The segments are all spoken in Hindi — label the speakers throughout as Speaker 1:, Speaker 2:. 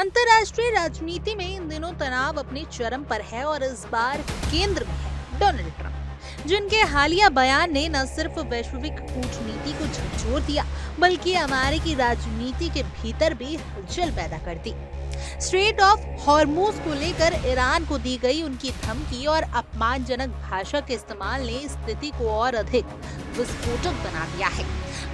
Speaker 1: अंतर्राष्ट्रीय राजनीति में इन दिनों तनाव अपने चरम पर है और इस बार केंद्र में है डोनाल्ड ट्रंप, जिनके हालिया बयान ने न सिर्फ वैश्विक कूटनीति को झकझोर दिया बल्कि अमेरिकी राजनीति के भीतर भी हलचल पैदा कर दी। स्ट्रेट ऑफ हॉर्मूज को लेकर ईरान को दी गई उनकी धमकी और अपमानजनक भाषा के इस्तेमाल ने स्थिति को और अधिक विस्फोटक बना दिया है।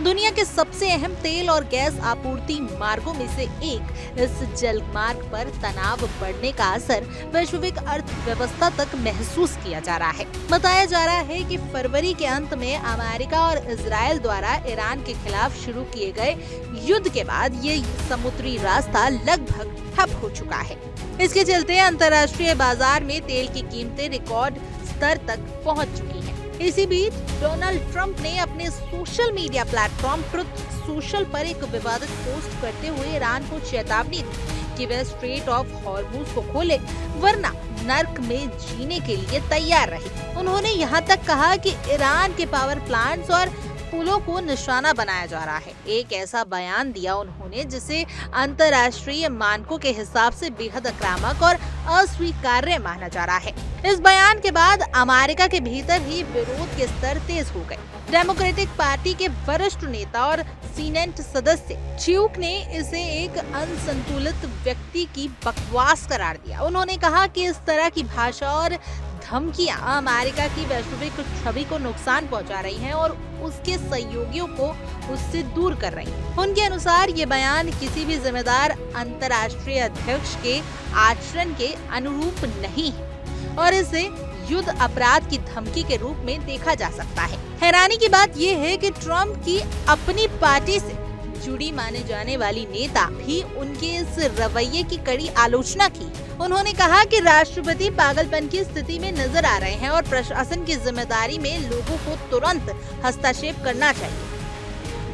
Speaker 1: दुनिया के सबसे अहम तेल और गैस आपूर्ति मार्गों में से एक इस जलमार्ग पर तनाव बढ़ने का असर वैश्विक अर्थव्यवस्था तक महसूस किया जा रहा है। बताया जा रहा है कि फरवरी के अंत में अमेरिका और इजराइल द्वारा ईरान के खिलाफ शुरू किए गए युद्ध के बाद ये समुद्री रास्ता लगभग ठप हो चुका है। इसके चलते अंतर्राष्ट्रीय बाजार में तेल की कीमतें रिकॉर्ड स्तर तक पहुंच चुकी हैं। इसी बीच डोनाल्ड ट्रंप ने अपने social media platform truth social पर एक विवादित पोस्ट करते हुए ईरान को चेतावनी दी कि वह स्ट्रेट ऑफ हॉर्मूज को खोले वरना नर्क में जीने के लिए तैयार रहे। उन्होंने यहाँ तक कहा कि ईरान के पावर प्लांट्स और पुलों को निशाना बनाया जा रहा है। एक ऐसा बयान दिया उन्होंने जिसे अंतर्राष्ट्रीय मानकों के हिसाब से बेहद आक्रामक और अस्वीकार्य माना जा रहा है। इस बयान के बाद अमेरिका के भीतर ही विरोध के स्तर तेज हो गए। डेमोक्रेटिक पार्टी के वरिष्ठ नेता और सीनेट सदस्य च्यूक ने इसे एक असंतुलित व्यक्ति की बकवास करार दिया। उन्होंने कहा कि इस तरह की भाषा और धमकियां अमेरिका की वैश्विक छवि को नुकसान पहुंचा रही हैं और उसके सहयोगियों को उससे दूर कर रही हैं। उनके अनुसार ये बयान किसी भी जिम्मेदार अंतर्राष्ट्रीय अध्यक्ष के आचरण के अनुरूप नहीं है और इसे युद्ध अपराध की धमकी के रूप में देखा जा सकता है। हैरानी की बात यह है कि ट्रंप की अपनी पार्टी से जुड़ी माने जाने वाली नेता भी उनके इस रवैये की कड़ी आलोचना की। उन्होंने कहा कि राष्ट्रपति पागलपन की स्थिति में नजर आ रहे हैं और प्रशासन की जिम्मेदारी में लोगों को तुरंत हस्तक्षेप करना चाहिए।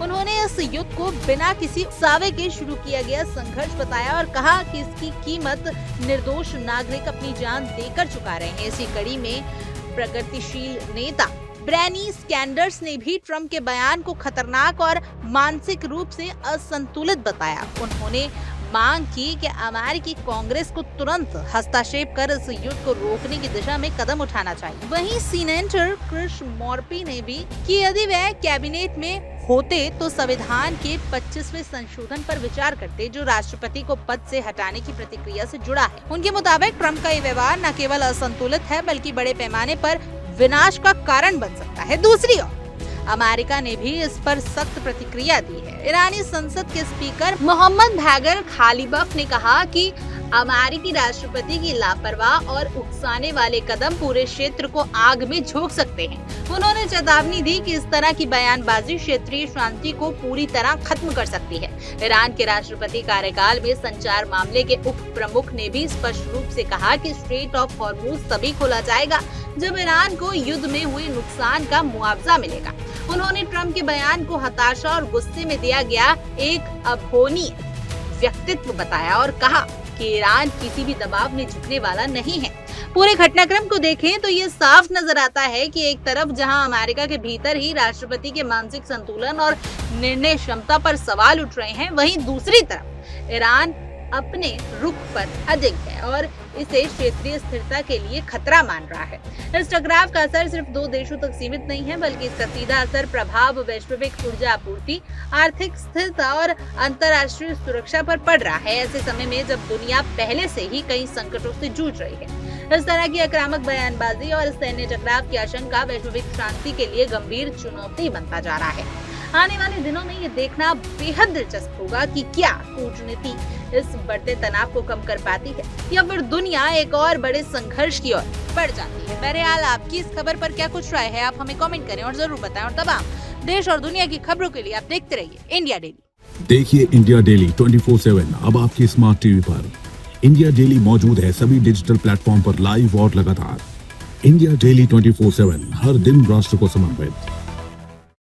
Speaker 1: उन्होंने इस युद्ध को बिना किसी सावे के शुरू किया गया संघर्ष बताया और कहा कि इसकी कीमत निर्दोष नागरिक अपनी जान देकर चुका रहे हैं। इसी कड़ी में प्रगतिशील नेता ब्रैनी सैंडर्स ने भी ट्रंप के बयान को खतरनाक और मानसिक रूप से असंतुलित बताया। उन्होंने मांग की कि अमेरिकी कांग्रेस को तुरंत हस्तक्षेप कर इस युद्ध को रोकने की दिशा में कदम उठाना चाहिए। वहीं सीनेटर क्रिस मॉर्फी ने भी कि यदि वह कैबिनेट में होते तो संविधान के 25वें संशोधन पर विचार करते जो राष्ट्रपति को पद से हटाने की प्रतिक्रिया से जुड़ा है। उनके मुताबिक ट्रंप का ये व्यवहार न केवल असंतुलित है बल्कि बड़े पैमाने पर विनाश का कारण बन सकता है। दूसरी ओर अमेरिका ने भी इस पर सख्त प्रतिक्रिया दी है। ईरानी संसद के स्पीकर मोहम्मद बैगर खालिबफ ने कहा कि अमेरिकी राष्ट्रपति की लापरवाह और उकसाने वाले कदम पूरे क्षेत्र को आग में झोंक सकते हैं। उन्होंने चेतावनी दी कि इस तरह की बयानबाजी क्षेत्रीय शांति को पूरी तरह खत्म कर सकती है। ईरान के राष्ट्रपति कार्यकाल में संचार मामले के उप प्रमुख ने भी स्पष्ट रूप से कहा कि स्ट्रेट ऑफ हॉर्मूज तभी खोला जाएगा जब ईरान को युद्ध में हुए नुकसान का मुआवजा मिलेगा। उन्होंने ट्रंप के बयान को हताशा और गुस्से में दिया गया एक अभोनीय व्यक्तित्व बताया और कहा कि ईरान किसी भी दबाव में झुकने वाला नहीं है। पूरे घटनाक्रम को देखें तो ये साफ नजर आता है कि एक तरफ जहां अमेरिका के भीतर ही राष्ट्रपति के मानसिक संतुलन और निर्णय क्षमता पर सवाल उठ रहे हैं, वहीं दूसरी तरफ ईरान अपने रुख पर अडिग है और इसे क्षेत्रीय स्थिरता के लिए खतरा मान रहा है। इस टकराव का असर सिर्फ दो देशों तक सीमित नहीं है बल्कि इसका सीधा असर प्रभाव वैश्विक ऊर्जा आपूर्ति, आर्थिक स्थिरता और अंतर्राष्ट्रीय सुरक्षा पर पड़ रहा है। ऐसे समय में जब दुनिया पहले से ही कई संकटों से जूझ रही है, इस तरह की आक्रामक बयानबाजी और सैन्य टकराव की आशंका वैश्विक शांति के लिए गंभीर चुनौती बनता जा रहा है। आने वाले दिनों में ये देखना बेहद दिलचस्प होगा कि क्या कूटनीति इस बढ़ते तनाव को कम कर पाती है या फिर दुनिया एक और बड़े संघर्ष की ओर बढ़ जाती है। बहरहाल आपकी इस खबर पर क्या कुछ राय है, आप हमें कमेंट करें और जरूर बताएं। और तमाम देश और दुनिया की खबरों के लिए आप देखते रहिए इंडिया डेली।
Speaker 2: देखिए इंडिया डेली 24/7 अब आपकी स्मार्ट टीवी पर। इंडिया डेली मौजूद है सभी डिजिटल प्लेटफॉर्म पर लाइव और लगातार। इंडिया डेली 24/7 हर दिन राष्ट्र को समर्पित।